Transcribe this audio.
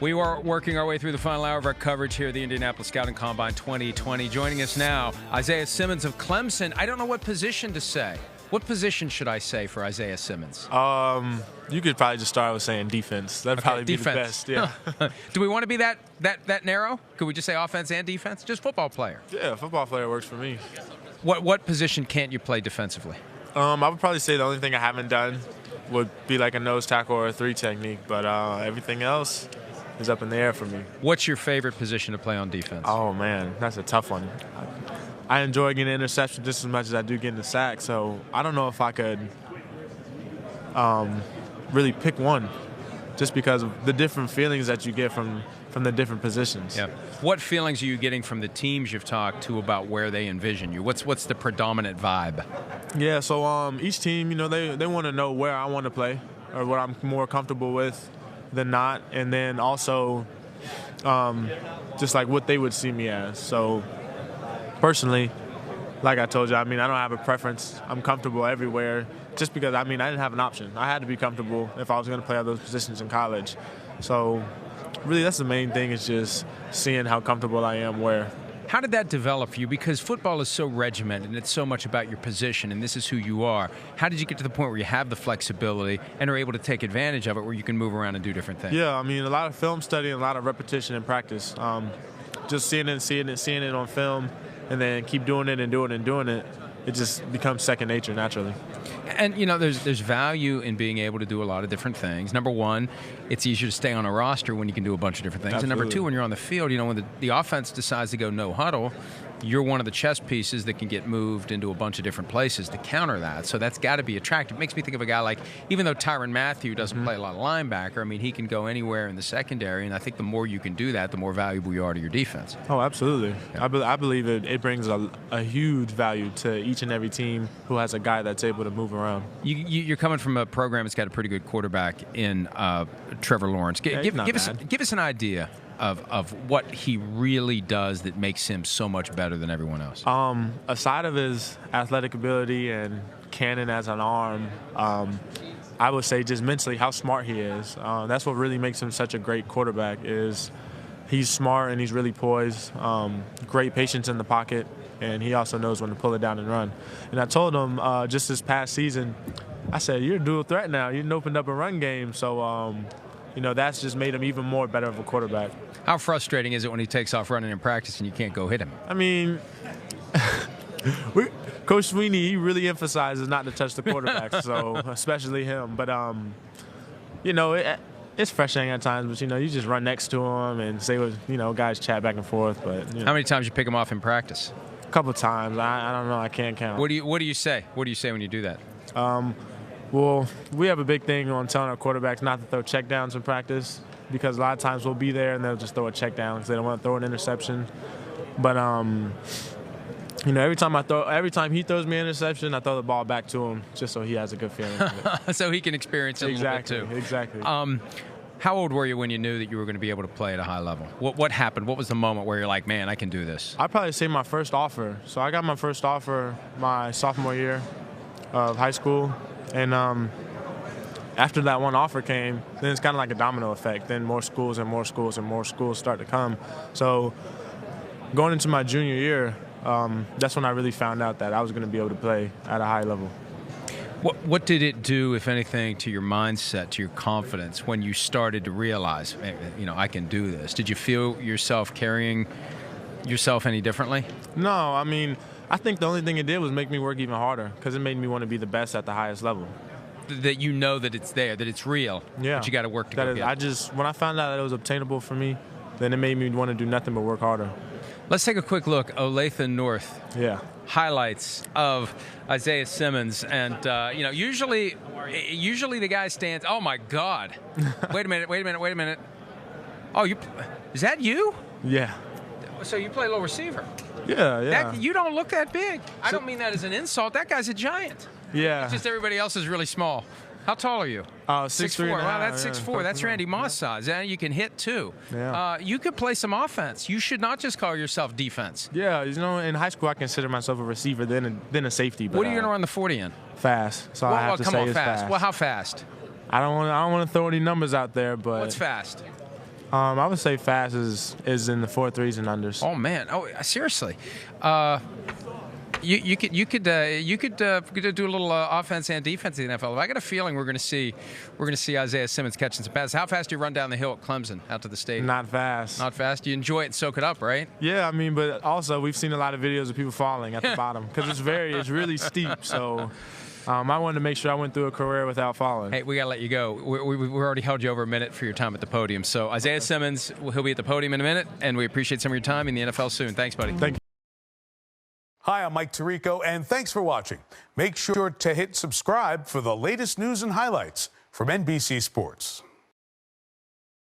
We are working our way through the final hour of our coverage here at the Indianapolis Scouting Combine 2020. Joining us now, Isaiah Simmons of Clemson. I don't know what position to say. What position should I say for Isaiah Simmons? You could probably just start with saying defense. That'd probably be defense. the best. Yeah. Do we want to be that narrow? Could we just say offense and defense? Just football player. Yeah, football player works for me. What position can't you play defensively? I would probably say the only thing I haven't done would be like a nose tackle or a 3 technique, but everything else is up in the air for me. What's your favorite position to play on defense? Oh, man, that's a tough one. I enjoy getting interceptions just as much as I do getting the sack, so I don't know if I could really pick one just because of the different feelings that you get from the different positions. Yeah. What feelings are you getting from the teams you've talked to about where they envision you? What's the predominant vibe? Yeah, so each team, they want to know where I want to play or what I'm more comfortable with than not, and then also just like what they would see me as. So personally, like I told you, I don't have a preference. I'm comfortable everywhere just because, I didn't have an option. I had to be comfortable if I was going to play all those positions in college. So really that's the main thing, is just seeing how comfortable I am where. How did that develop for you? Because football is so regimented and it's so much about your position and this is who you are. How did you get to the point where you have the flexibility and are able to take advantage of it where you can move around and do different things? Yeah, a lot of film study and a lot of repetition and practice. Just seeing it on film and then keep doing it and doing it and doing it. It just becomes second nature naturally. And, there's value in being able to do a lot of different things. Number one, it's easier to stay on a roster when you can do a bunch of different things. Absolutely. And number two, when you're on the field, when the offense decides to go no huddle, you're one of the chess pieces that can get moved into a bunch of different places to counter that. So that's got to be attractive. It makes me think of a guy like, even though Tyrann Mathieu doesn't play a lot of linebacker, he can go anywhere in the secondary. And I think the more you can do that, the more valuable you are to your defense. Oh, absolutely. Yeah. I believe it brings a huge value to each and every team who has a guy that's able to move around. You're coming from a program that's got a pretty good quarterback in Trevor Lawrence. Give us an idea of what he really does that makes him so much better than everyone else. Aside of his athletic ability and cannon as an arm, I would say just mentally how smart he is. That's what really makes him such a great quarterback. Is he's smart and he's really poised, great patience in the pocket, and he also knows when to pull it down and run. And I told him just this past season, I said, you're a dual threat now. You opened up a run game, so that's just made him even more better of a quarterback. How frustrating is it when he takes off running in practice and you can't go hit him? Coach Sweeney, he really emphasizes not to touch the quarterback, so especially him. But, it's frustrating at times, but, you just run next to him and say what, guys chat back and forth. But How many times you pick him off in practice? A couple times. I don't know. I can't count. What do you say? What do you say when you do that? Well, we have a big thing on telling our quarterbacks not to throw checkdowns in practice because a lot of times we'll be there and they'll just throw a checkdown because they don't want to throw an interception. But every time he throws me an interception, I throw the ball back to him just so he has a good feeling of it. So he can experience it a little bit too. Exactly. How old were you when you knew that you were going to be able to play at a high level? What happened? What was the moment where you're like, man, I can do this? I'd probably say my first offer. So I got my first offer my sophomore year of high school. And after that one offer came, then it's kind of like a domino effect. Then more schools and more schools and more schools start to come. So going into my junior year, that's when I really found out that I was going to be able to play at a high level. What did it do, if anything, to your mindset, to your confidence when you started to realize, I can do this? Did you feel yourself carrying yourself any differently? No, I think the only thing it did was make me work even harder because it made me want to be the best at the highest level. That that it's there, that it's real, yeah. But you got to work to go get it. When I found out that it was obtainable for me, then it made me want to do nothing but work harder. Let's take a quick look. Olathe North. Yeah. Highlights of Isaiah Simmons, and usually the guy stands. Oh my God! Wait a minute! Oh, is that you? Yeah. So you play low receiver? Yeah. You don't look that big. I don't mean that as an insult. That guy's a giant. Yeah. It's just everybody else is really small. How tall are you? 6'3". Wow, that's 6'4". That's Randy Moss size. And you can hit too. Yeah. You could play some offense. You should not just call yourself defense. Yeah, in high school I consider myself a receiver, then a safety. But, what are you going to run the 40 in? Fast. So I have to say it's fast. Well, how fast? I don't want to throw any numbers out there, but what's fast? I would say fast is in the 4 threes and unders. Oh man! Oh, seriously. You could do a little offense and defense in the NFL. I got a feeling we're going to see Isaiah Simmons catching some passes. How fast do you run down the hill at Clemson out to the stadium? Not fast. Not fast. You enjoy it and soak it up, right? Yeah, I mean, but also we've seen a lot of videos of people falling at the bottom because it's really steep. So I wanted to make sure I went through a career without falling. Hey, we got to let you go. We already held you over a minute for your time at the podium. So Isaiah Simmons, he'll be at the podium in a minute, and we appreciate some of your time in the NFL soon. Thanks, buddy. Thank you. Hi, I'm Mike Tirico, and thanks for watching. Make sure to hit subscribe for the latest news and highlights from NBC Sports.